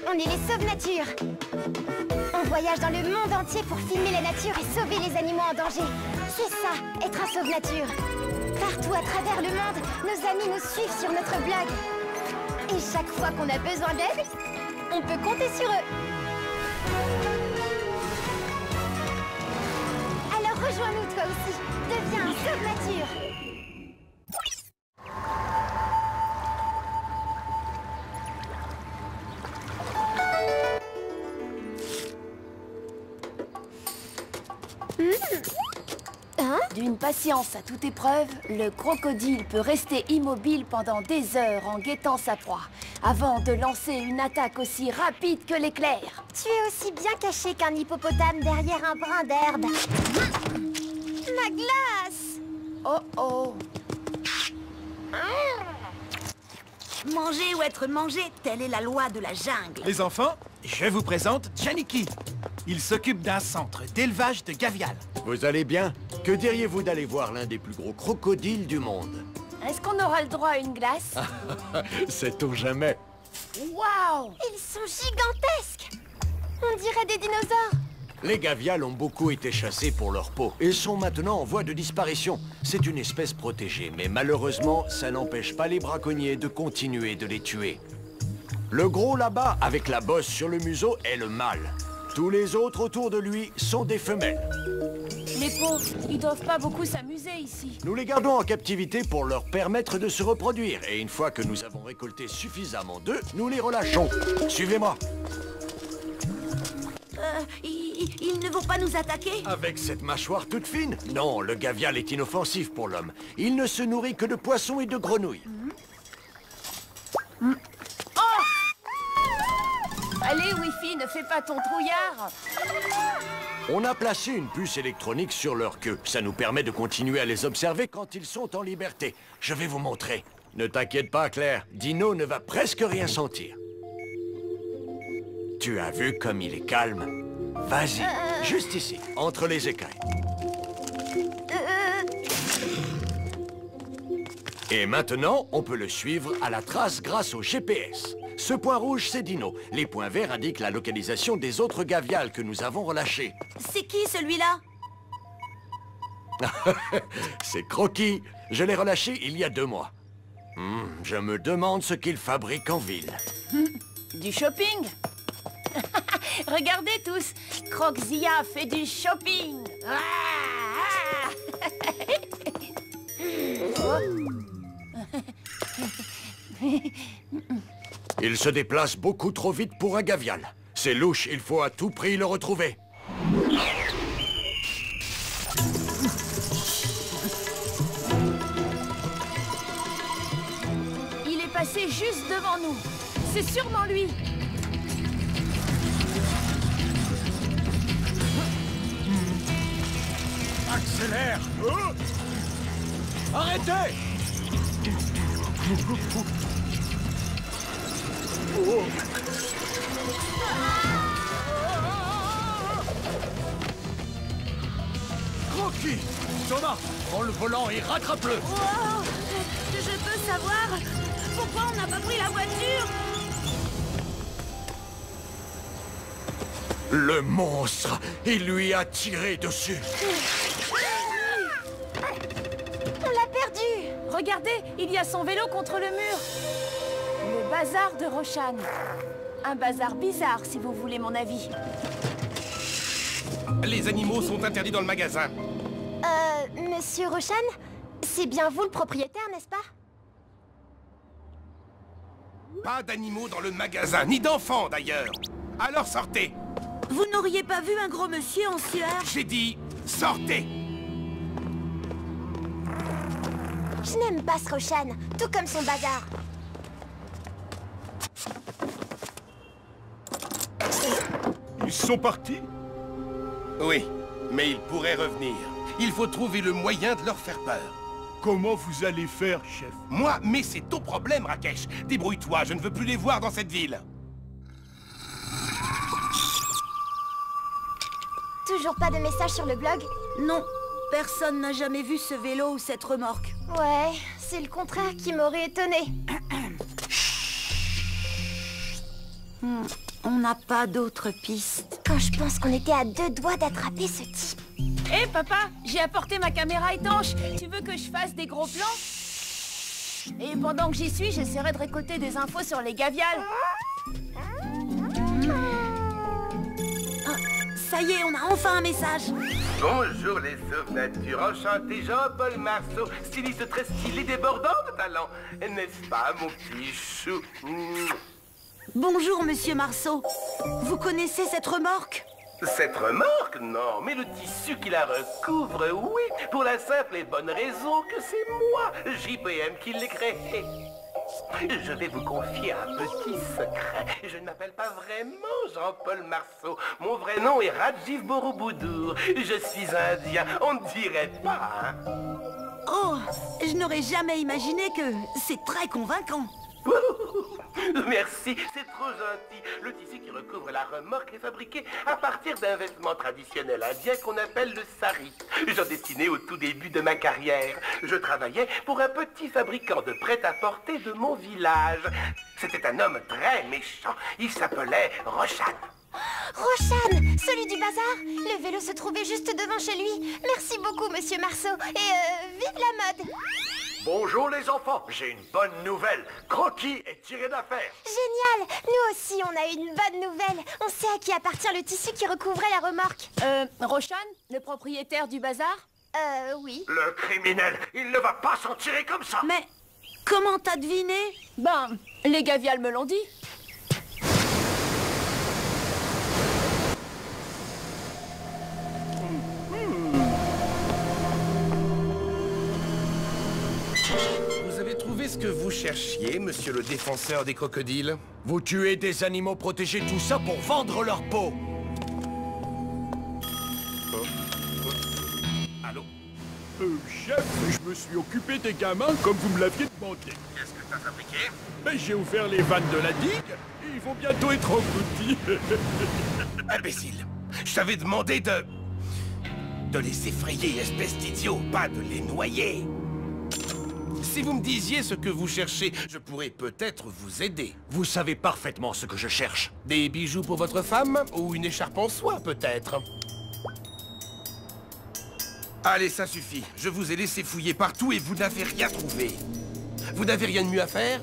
On est les Sauve-Nature. On voyage dans le monde entier pour filmer la nature et sauver les animaux en danger. C'est ça, être un Sauve-Nature. Partout à travers le monde, nos amis nous suivent sur notre blog. Et chaque fois qu'on a besoin d'aide, on peut compter sur eux. Alors rejoins-nous toi aussi. Deviens un Sauve-Nature. D'une patience à toute épreuve, le crocodile peut rester immobile pendant des heures en guettant sa proie, avant de lancer une attaque aussi rapide que l'éclair. Tu es aussi bien caché qu'un hippopotame derrière un brin d'herbe. Ma glace! Oh oh! Manger ou être mangé, telle est la loi de la jungle. Les enfants, je vous présente Janiki. Il s'occupe d'un centre d'élevage de gaviales. Vous allez bien? Que diriez-vous d'aller voir l'un des plus gros crocodiles du monde? Est-ce qu'on aura le droit à une glace? Sait-on jamais? Waouh! Ils sont gigantesques! On dirait des dinosaures. Les gaviales ont beaucoup été chassés pour leur peau et sont maintenant en voie de disparition. C'est une espèce protégée, mais malheureusement, ça n'empêche pas les braconniers de continuer de les tuer. Le gros là-bas, avec la bosse sur le museau, est le mâle. Tous les autres autour de lui sont des femelles. Les pauvres, ils doivent pas beaucoup s'amuser ici. Nous les gardons en captivité pour leur permettre de se reproduire. Et une fois que nous avons récolté suffisamment d'œufs, nous les relâchons. Suivez-moi. Ils ne vont pas nous attaquer? Avec cette mâchoire toute fine? Non, le gavial est inoffensif pour l'homme. Il ne se nourrit que de poissons et de grenouilles. Allez, Wifi, ne fais pas ton trouillard. On a placé une puce électronique sur leur queue. Ça nous permet de continuer à les observer quand ils sont en liberté. Je vais vous montrer. Ne t'inquiète pas, Claire. Dino ne va presque rien sentir. Tu as vu comme il est calme? Vas-y, juste ici, entre les écailles. Et maintenant, on peut le suivre à la trace grâce au GPS. Ce point rouge, c'est Dino. Les points verts indiquent la localisation des autres gaviales que nous avons relâchées. C'est qui celui-là? C'est Croquis. Je l'ai relâché il y a 2 mois. Je me demande ce qu'il fabrique en ville. Du shopping? Regardez tous, Croczia fait du shopping. Il se déplace beaucoup trop vite pour un gavial. C'est louche, il faut à tout prix le retrouver. Il est passé juste devant nous. C'est sûrement lui. Accélère! Arrêtez! Croquis! Thomas, prends le volant et rattrape-le! Oh, je peux savoir pourquoi on n'a pas pris la voiture? Le monstre! Il lui a tiré dessus! On l'a perdu! Regardez, il y a son vélo contre le mur. Le bazar de Roshan. Un bazar bizarre, si vous voulez mon avis. Les animaux sont interdits dans le magasin. Monsieur Roshan, c'est bien vous le propriétaire, n'est-ce pas? Pas d'animaux dans le magasin, ni d'enfants d'ailleurs. Alors sortez! Vous n'auriez pas vu un gros monsieur en sueur? J'ai dit, sortez! Je n'aime pas ce Roshan, tout comme son bazar. Ils sont partis? Oui, mais ils pourraient revenir. Il faut trouver le moyen de leur faire peur. Comment vous allez faire, chef? Moi, mais c'est ton problème, Rakesh. Débrouille-toi, je ne veux plus les voir dans cette ville. Toujours pas de message sur le blog? Non, personne n'a jamais vu ce vélo ou cette remorque. Ouais, c'est le contraire qui m'aurait étonné. On n'a pas d'autres pistes. Quand je pense qu'on était à 2 doigts d'attraper ce type. Hé, papa, j'ai apporté ma caméra étanche. Tu veux que je fasse des gros plans? Et pendant que j'y suis, j'essaierai de récolter des infos sur les gaviales. Ça y est, on a enfin un message. Bonjour les sauves nature, enchanté Jean-Paul Marceau, styliste très stylé, débordant de talent. N'est-ce pas, mon petit chou? Bonjour, monsieur Marceau. Vous connaissez cette remorque? Cette remorque? Non, mais le tissu qui la recouvre, oui, pour la simple et bonne raison que c'est moi, JPM, qui l'ai créé. Je vais vous confier un petit secret. Je ne m'appelle pas vraiment Jean-Paul Marceau. Mon vrai nom est Rajiv Borobudur. Je suis indien, on ne dirait pas, hein? Oh, je n'aurais jamais imaginé que c'est très convaincant. Merci, c'est trop gentil. Le tissu qui recouvre la remorque est fabriqué à partir d'un vêtement traditionnel indien qu'on appelle le sari. J'en destinais au tout début de ma carrière. Je travaillais pour un petit fabricant de prêt-à-porter de mon village. C'était un homme très méchant. Il s'appelait Roshan. Roshan, celui du bazar. Le vélo se trouvait juste devant chez lui. Merci beaucoup, monsieur Marceau. Et vive la mode. Bonjour les enfants, j'ai une bonne nouvelle. Croquis est tiré d'affaire. Génial. Nous aussi, on a une bonne nouvelle. On sait à qui appartient le tissu qui recouvrait la remorque. Roshan, le propriétaire du bazar? Oui. Le criminel, il ne va pas s'en tirer comme ça. Mais comment t'as deviné? Ben, les gaviales me l'ont dit. Vous avez trouvé ce que vous cherchiez, monsieur le défenseur des crocodiles? Vous tuez des animaux protégés, tout ça pour vendre leur peau. Allô? Chef, je me suis occupé des gamins comme vous me l'aviez demandé. Qu'est-ce que t'as fabriqué? Mais j'ai ouvert les vannes de la digue et ils vont bientôt être engloutis. Imbécile! Je t'avais demandé de les effrayer, espèce d'idiot, pas de les noyer. Si vous me disiez ce que vous cherchez, je pourrais peut-être vous aider. Vous savez parfaitement ce que je cherche. Des bijoux pour votre femme ou une écharpe en soie, peut-être? Allez, ça suffit. Je vous ai laissé fouiller partout et vous n'avez rien trouvé. Vous n'avez rien de mieux à faire?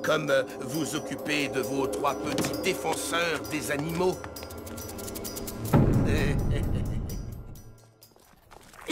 Comme vous occuper de vos 3 petits défenseurs des animaux.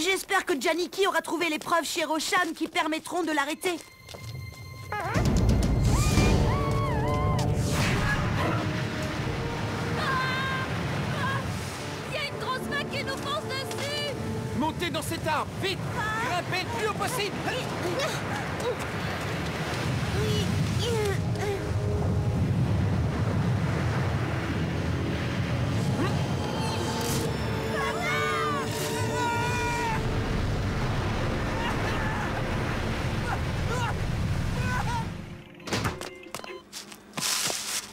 J'espère que Janiki aura trouvé les preuves chez Roshan qui permettront de l'arrêter. Il y a une grosse vague qui nous fonce dessus! Montez dans cet arbre, vite! Grimpez le plus haut possible!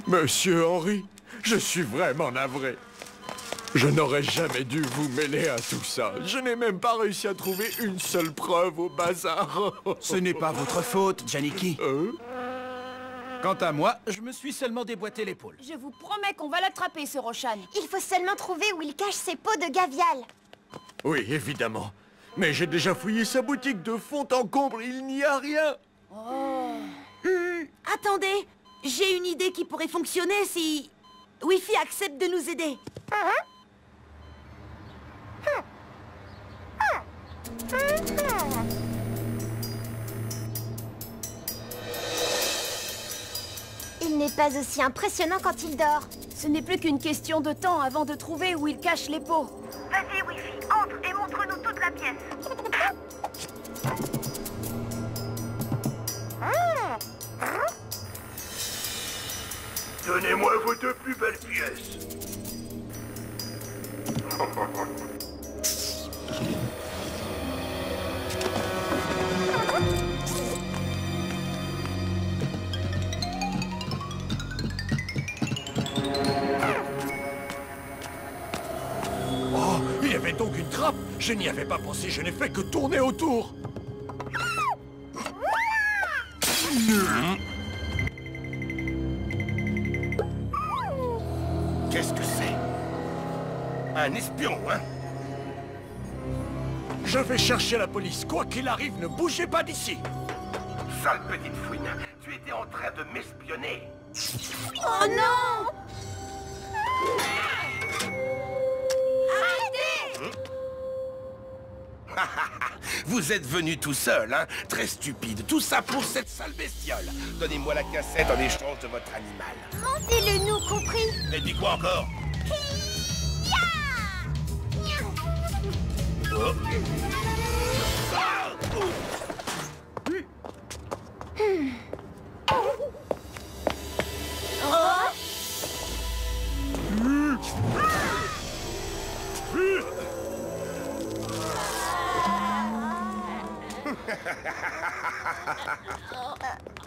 Monsieur Henry, je suis vraiment navré. Je n'aurais jamais dû vous mêler à tout ça. Je n'ai même pas réussi à trouver une seule preuve au bazar. Ce n'est pas votre faute, Janiki. Quant à moi, je me suis seulement déboîté l'épaule. Je vous promets qu'on va l'attraper, ce Roshan. Il faut seulement trouver où il cache ses pots de gavial. Oui, évidemment. Mais j'ai déjà fouillé sa boutique de fond en comble, il n'y a rien. Attendez, j'ai une idée qui pourrait fonctionner si Wi-Fi accepte de nous aider. Il n'est pas aussi impressionnant quand il dort. Ce n'est plus qu'une question de temps avant de trouver où il cache les pots. Vas-y, Wi-Fi, entre et montre-nous toute la pièce. Donnez-moi vos 2 plus belles pièces. Oh, il y avait donc une trappe. Je n'y avais pas pensé, je n'ai fait que tourner autour. Qu'est-ce que c'est? Un espion, hein? Je vais chercher la police. Quoi qu'il arrive, ne bougez pas d'ici. Sale petite fouine, tu étais en train de m'espionner. Oh non! Vous êtes venu tout seul, hein? Très stupide. Tout ça pour cette sale bestiole. Donnez-moi la cassette en échange de votre animal. Montez-le nous, compris? Et dis quoi encore? Oh.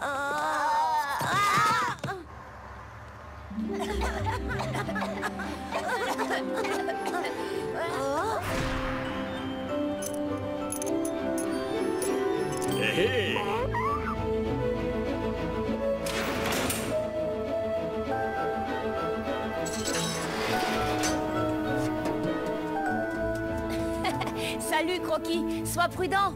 Ah! Hé, hé. Salut, Croquis. Sois prudent.